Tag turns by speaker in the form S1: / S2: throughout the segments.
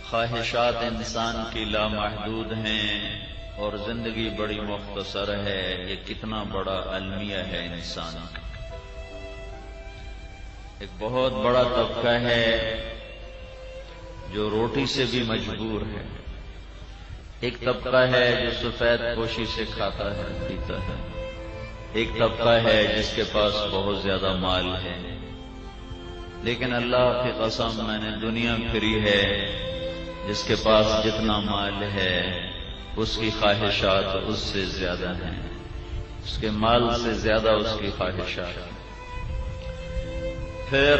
S1: خواہشات انسان کی لامحدود ہیں اور زندگی بڑی مختصر ہے۔ یہ کتنا بڑا المیہ ہے انسان کا۔ ایک بہت بڑا طبقہ ہے جو روٹی سے بھی مجبور ہے، ایک طبقہ ہے جو سفید پوشی سے کھاتا ہے پیتا ہے، ایک طبقہ ہے جس کے پاس بہت زیادہ مال ہے، لیکن اللہ کی قسم میں نے دنیا پھری ہے، جس کے پاس جتنا مال ہے اس کی خواہشات اس سے زیادہ ہیں، اس کے مال سے زیادہ اس کی خواہشات۔ پھر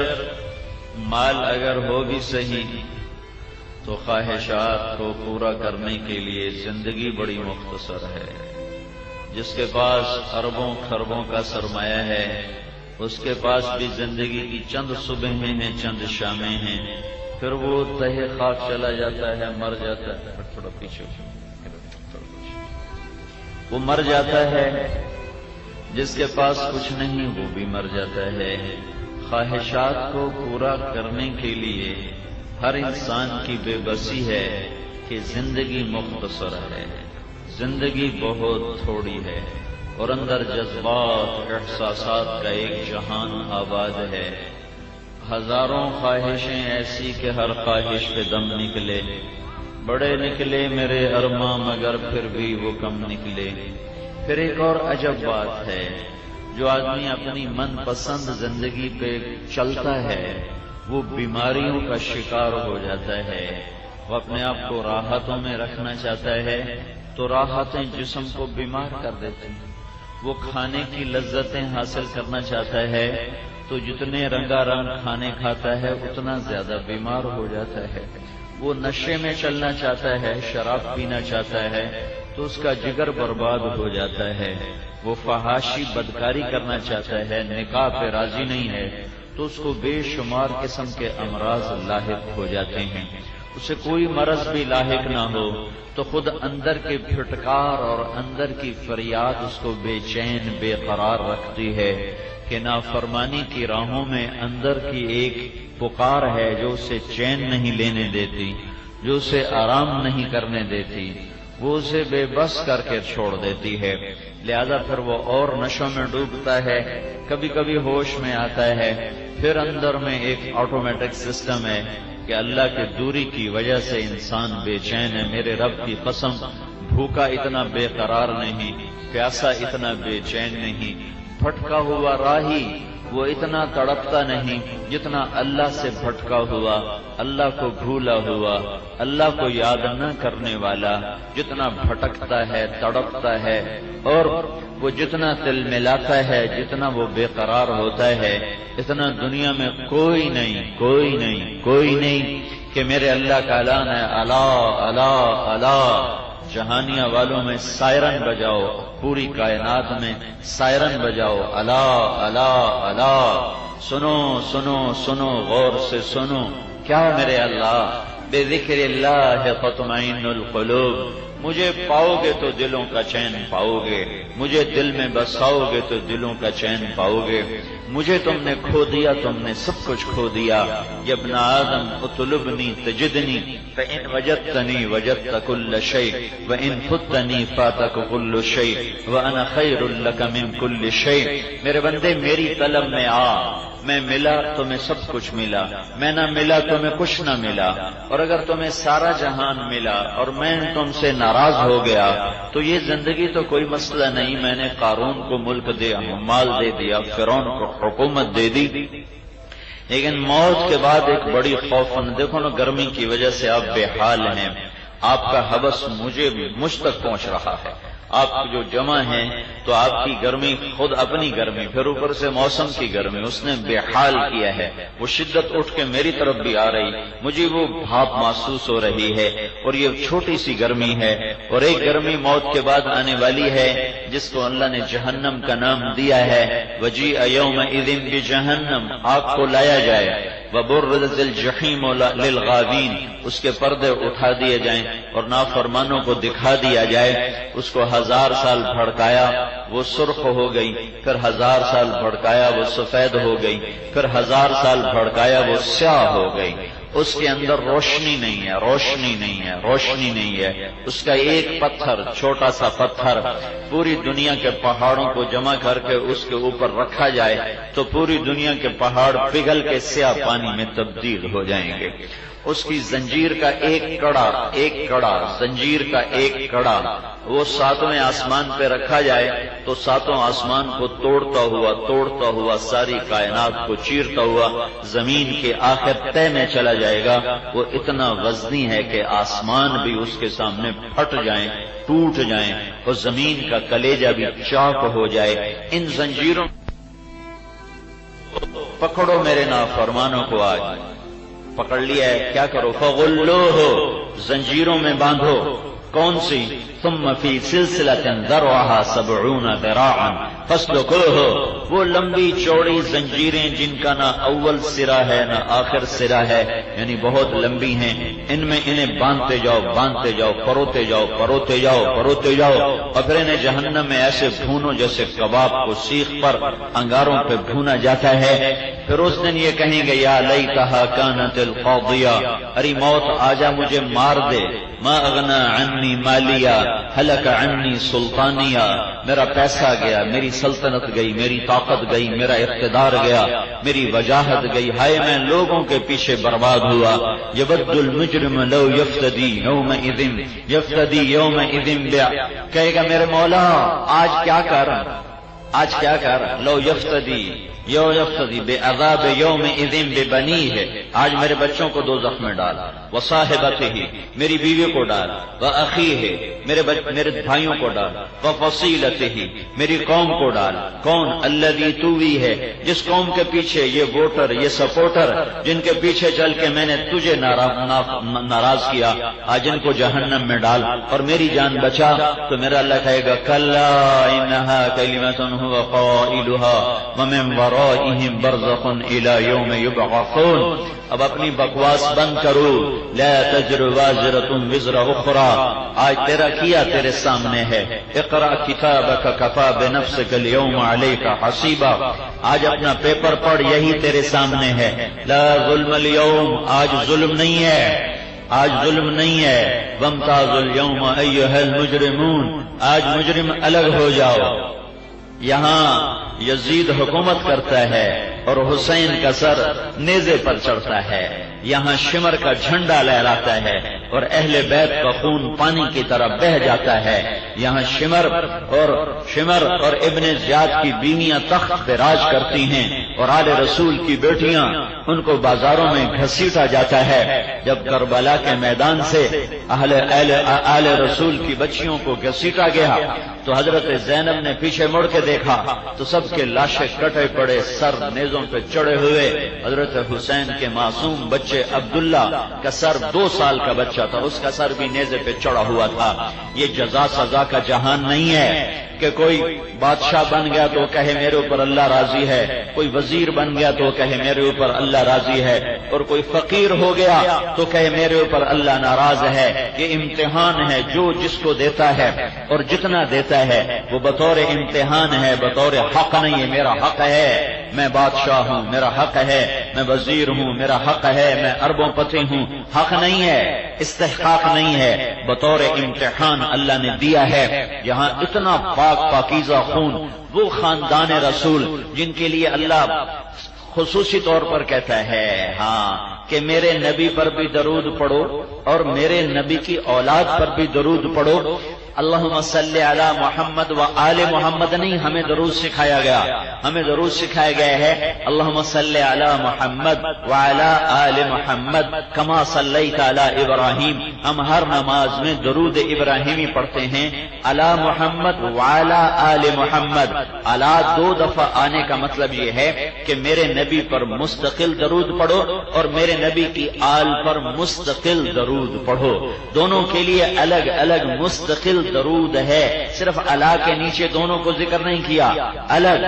S1: مال اگر ہو بھی صحیح تو خواہشات کو پورا کرنے کے لیے زندگی بڑی مختصر ہے۔ جس کے پاس اربوں خربوں کا سرمایہ ہے اس کے پاس بھی زندگی کی چند صبحیں ہیں، چند شامیں ہیں، پھر وہ تہے خاک چلا جاتا ہے، مر جاتا ہے۔ تھوڑا پیچھے وہ مر جاتا ہے۔ جس کے پاس کچھ نہیں وہ بھی مر جاتا ہے۔ خواہشات کو پورا کرنے کے لیے ہر انسان کی بے بسی ہے کہ زندگی مختصر ہے، زندگی بہت تھوڑی ہے، اور اندر جذبات احساسات کا ایک جہان آباد ہے۔ ہزاروں خواہشیں ایسی کہ ہر خواہش پہ دم نکلے، بڑے نکلے میرے ارماں مگر پھر بھی وہ کم نکلے۔ پھر ایک اور عجب بات ہے، جو آدمی اپنی من پسند زندگی پہ چلتا ہے وہ بیماریوں کا شکار ہو جاتا ہے۔ وہ اپنے آپ کو راحتوں میں رکھنا چاہتا ہے تو راحتیں جسم کو بیمار کر دیتی ہیں۔ وہ کھانے کی لذتیں حاصل کرنا چاہتا ہے تو جتنے رنگا رنگ کھانے کھاتا ہے اتنا زیادہ بیمار ہو جاتا ہے۔ وہ نشے میں چلنا چاہتا ہے، شراب پینا چاہتا ہے تو اس کا جگر برباد ہو جاتا ہے۔ وہ فحاشی بدکاری کرنا چاہتا ہے، نکاح پہ راضی نہیں ہے تو اس کو بے شمار قسم کے امراض لاحق ہو جاتے ہیں۔ اسے کوئی مرض بھی لاحق نہ ہو تو خود اندر کے پھٹکار اور اندر کی فریاد اس کو بے چین بے قرار رکھتی ہے کہ نافرمانی کی راہوں میں اندر کی ایک پکار ہے جو اسے چین نہیں لینے دیتی، جو اسے آرام نہیں کرنے دیتی، وہ اسے بے بس کر کے چھوڑ دیتی ہے۔ لہذا پھر وہ اور نشوں میں ڈوبتا ہے، کبھی کبھی ہوش میں آتا ہے، پھر اندر میں ایک آٹومیٹک سسٹم ہے کہ اللہ کی دوری کی وجہ سے انسان بے چین ہے۔ میرے رب کی قسم، بھوکا اتنا بے قرار نہیں، پیاسا اتنا بے چین نہیں، بھٹکا ہوا راہی وہ اتنا تڑپتا نہیں جتنا اللہ سے بھٹکا ہوا، اللہ کو بھولا ہوا، اللہ کو یاد نہ کرنے والا جتنا بھٹکتا ہے، تڑپتا ہے، اور وہ جتنا تل ملاتا ہے، جتنا وہ بے قرار ہوتا ہے، اتنا دنیا میں کوئی نہیں کہ میرے اللہ کا اعلان ہے، الا الا الا، جہانیہ والوں میں سائرن بجاؤ، پوری کائنات میں سائرن بجاؤ، الا الا الا، سنو سنو سنو، غور سے سنو، کیا میرے اللہ، بے ذکر اللہ تطمئن القلوب، مجھے پاؤ گے تو دلوں کا چین پاؤ گے، مجھے دل میں بساؤ گے تو دلوں کا چین پاؤ گے۔ مجھے تم نے کھو دیا، تم نے سب کچھ کھو دیا۔ یا ابن آدم اطلبنی تجدنی فإن وجدتنی وجدت كل شيء وإن فتنی فاتك كل شيء وأنا خير لك من كل شيء۔ میرے بندے میری طلب میں آ، میں ملا تمہیں سب کچھ ملا، میں نہ ملا تمہیں کچھ نہ ملا، اور اگر تمہیں سارا جہان ملا اور میں تم سے ناراض ہو گیا تو یہ زندگی تو کوئی مسئلہ نہیں، میں نے قارون کو ملک دیا، مال دے دیا، فرعون کو حکومت دے دی، لیکن موت کے بعد ایک بڑی خوفن، دیکھو نا گرمی کی وجہ سے آپ بے حال ہیں، آپ کا حبس مجھ تک پہنچ رہا ہے، آپ جو جمع ہیں تو آپ کی گرمی خود اپنی گرمی، پھر اوپر سے موسم کی گرمی اس نے بے حال کیا ہے، وہ شدت اٹھ کے میری طرف بھی آ رہی، مجھے وہ بھاپ محسوس ہو رہی ہے، اور یہ چھوٹی سی گرمی ہے، اور ایک گرمی موت کے بعد آنے والی ہے جس کو اللہ نے جہنم کا نام دیا ہے، وجیء یومئذ بجہنم، آگ کو لایا جائے، وبرزت الجحیم للغاوین، اس کے پردے اٹھا دیے جائیں اور نافرمانوں کو دکھا دیا جائے. اس کو 1000 سال بھڑکایا وہ سرخ ہو گئی، پھر 1000 سال بھڑکایا وہ سفید ہو گئی، پھر 1000 سال بھڑکایا وہ سیاہ ہو گئی. اس کے اندر روشنی نہیں ہے، روشنی نہیں ہے، روشنی نہیں ہے. اس کا ایک پتھر، چھوٹا سا پتھر، پوری دنیا کے پہاڑوں کو جمع کر کے اس کے اوپر رکھا جائے تو پوری دنیا کے پہاڑ پگھل کے سیاہ پانی میں تبدیل ہو جائیں گے. اس کی زنجیر کا ایک کڑا زنجیر کا ایک کڑا وہ 7ویں آسمان پہ رکھا جائے تو 7واں آسمان کو توڑتا ہوا ساری کائنات کو چیرتا ہوا زمین کے آخر تہ میں چلا جائے گا. وہ اتنا وزنی ہے کہ آسمان بھی اس کے سامنے پھٹ جائیں، ٹوٹ جائیں اور زمین کا کلیجہ بھی چاک ہو جائے. ان زنجیروں پکڑو میرے نافرمانوں کو، آج پکڑ لیا ہے، کیا کرو؟ فغلوہ، زنجیروں میں باندھو. کون سی؟ ثم فی سلسلۃ ذرعها 70 ذراعا فاسلکوہ، وہ لمبی چوڑی زنجیریں جن کا نہ اول سرا ہے نہ آخر سرا ہے، یعنی بہت لمبی ہیں. ان میں انہیں باندھتے جاؤ، پروتے جاؤ، اور پھر انہیں جہنم میں ایسے بھونو جیسے کباب کو سیخ پر انگاروں پہ بھونا جاتا ہے. پھر اس دن یہ کہیں گے یا لیتہا کانت القاضیہ، ارے موت آجا مجھے مار دے. ما اغنا عنی مالیہ ہلک عنی سلطانیہ، میرا پیسہ گیا، میری سلطنت گئی، میری طاقت گئی، میرا اقتدار گیا، میری وجاہت گئی، ہائے میں لوگوں کے پیچھے برباد ہوا. یود المجرم لو یفتدی یومئذ کہے گا میرے مولا آج کیا کر لو یفتدی بے عذاب یومئذ ببنیہ، آج میرے بچوں کو دوزخ میں ڈال، وصاحبتہ، میری بیوی کو ڈال، واخیہ، میرے بھائیوں کو ڈال، وفصیلتہ، میری قوم کو ڈال. کون؟ الذی توی ہے، جس قوم کے پیچھے یہ ووٹر، یہ سپورٹر، جن کے پیچھے چل کے میں نے تجھے ناراض کیا، آج ان کو جہنم میں ڈال اور میری جان بچا. تو میرا اللہ کہے گا کلا انہا کلمۃ هو قائلها ومن ورائهم برزخ الى یوم یبعثون. اب اپنی بکواس بند کرو. لا تزر وازرۃ وزر اخرى، آج تیرا کیا تیرے سامنے ہے. اقرأ کتابک کفی بنفسک اليوم علیک حسیبا، آج اپنا پیپر پڑھ، یہی تیرے سامنے ہے. لا ظلم اليوم، آج ظلم نہیں ہے، وامتاز اليوم ایھا المجرمون، آج مجرم الگ ہو جاؤ. یہاں یزید حکومت کرتا ہے اور حسین کا سر نیزے پر چڑھتا ہے. یہاں شمر کا جھنڈا لہراتا ہے اور اہل بیت کا خون پانی کی طرح بہہ جاتا ہے. یہاں شمر اور ابن زیاد کی بیویاں تخت پہ راج کرتی ہیں اور آل رسول کی بیٹیاں، ان کو بازاروں میں گھسیٹا جاتا ہے. جب کربلا کے میدان سے آل رسول کی بچیوں کو گھسیٹا گیا تو حضرت زینب نے پیچھے مڑ کے دیکھا تو سب کے لاشیں کٹے پڑے، سر نیزوں پہ چڑھے ہوئے. حضرت حسین کے معصوم بچے عبداللہ کا سر 2 سال کا بچہ تھا، اس کا سر بھی نیزے پہ چڑھا ہوا تھا. یہ جزا سزا کا جہان نہیں ہے کہ کوئی بادشاہ بن گیا تو کہے میرے اوپر اللہ راضی ہے، کوئی وزیر بن گیا تو کہے میرے اوپر اللہ راضی ہے، اور کوئی فقیر ہو گیا تو کہے میرے اوپر اللہ ناراض ہے. یہ امتحان ہے، جو جس کو دیتا ہے اور جتنا دیتا ہے وہ بطور امتحان ہے، بطور حق نہیں ہے. میرا حق ہے، میں بادشاہ ہوں، میرا حق ہے، میں وزیر ہوں، میرا حق ہے، میں اربوں پتی ہوں. حق نہیں ہے، استحقاق نہیں ہے، بطور امتحان اللہ نے دیا ہے. یہاں اتنا پاکیزہ خون، وہ خاندان رسول جن کے لیے اللہ خصوصی طور پر کہتا ہے کہ میرے نبی پر بھی درود پڑھو اور میرے نبی کی اولاد پر بھی درود پڑھو. اللہم صلی علی محمد و آل محمد نہیں، ہمیں درود سکھایا گیا ہے اللہم صلی علی محمد و علی آل محمد کما صلیت علی ابراہیم. ہم ہر نماز میں درود ابراہیمی پڑھتے ہیں، علی محمد و علی آل محمد. علی 2 دفعہ آنے کا مطلب یہ ہے کہ میرے نبی پر مستقل درود پڑھو اور میرے نبی کی آل پر مستقل درود پڑھو. دونوں کے لیے الگ الگ مستقل درود ہے، صرف اللہ کے نیچے دونوں کو ذکر نہیں کیا، الگ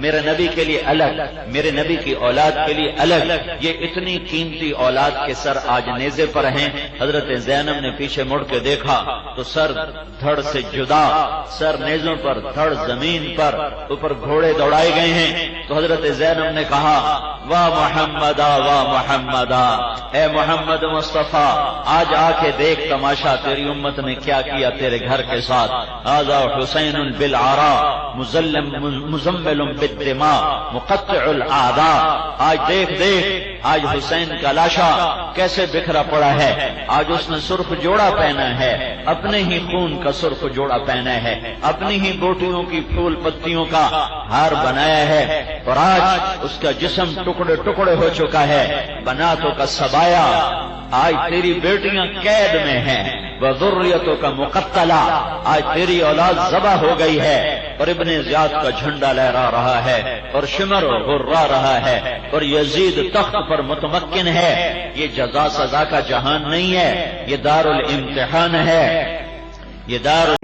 S1: میرے نبی کے لیے الگ، میرے نبی کی اولاد کے لیے الگ، یہ اتنی قیمتی اولاد کے سر آج نیزے پر ہیں۔ حضرت زینب نے پیچھے مڑ کے دیکھا تو سر دھڑ سے جدا، سر نیزوں پر، دھڑ زمین پر، اوپر گھوڑے دوڑائے گئے ہیں۔ تو حضرت زینب نے کہا واہ محمدا واہ محمدا، اے محمد مصطفیٰ آج آ کے دیکھ تماشا تیری امت نے کیا کیا تیرے گھر کے ساتھ۔ ھذا حسین بالعراء مزمل بالدماء مقطع الاعداء، آج دیکھ آج حسین کا لاشا کیسے بکھرا پڑا ہے۔ آج اس نے سرخ جوڑا پہنا ہے، اپنے ہی خون کا سرخ جوڑا پہنا ہے، اپنی ہی بوٹیوں کی پھول پتیوں کا ہار بنایا ہے، اور آج اس کا جسم ٹکڑے ٹکڑے ہو چکا ہے، بناتوں کا سبایا۔ آج تیری بیٹیاں قید میں ہیں، وذریتوں کا مقتلہ، آج تیری اولاد ذبح ہو گئی ہے، اور ابن زیاد کا جھنڈا لہرا رہا ہے، اور شمر غرا رہا ہے، اور یزید تخت پر متمکن ہے۔ یہ جزا سزا کا جہان نہیں ہے، یہ دار الامتحان ہے، یہ دار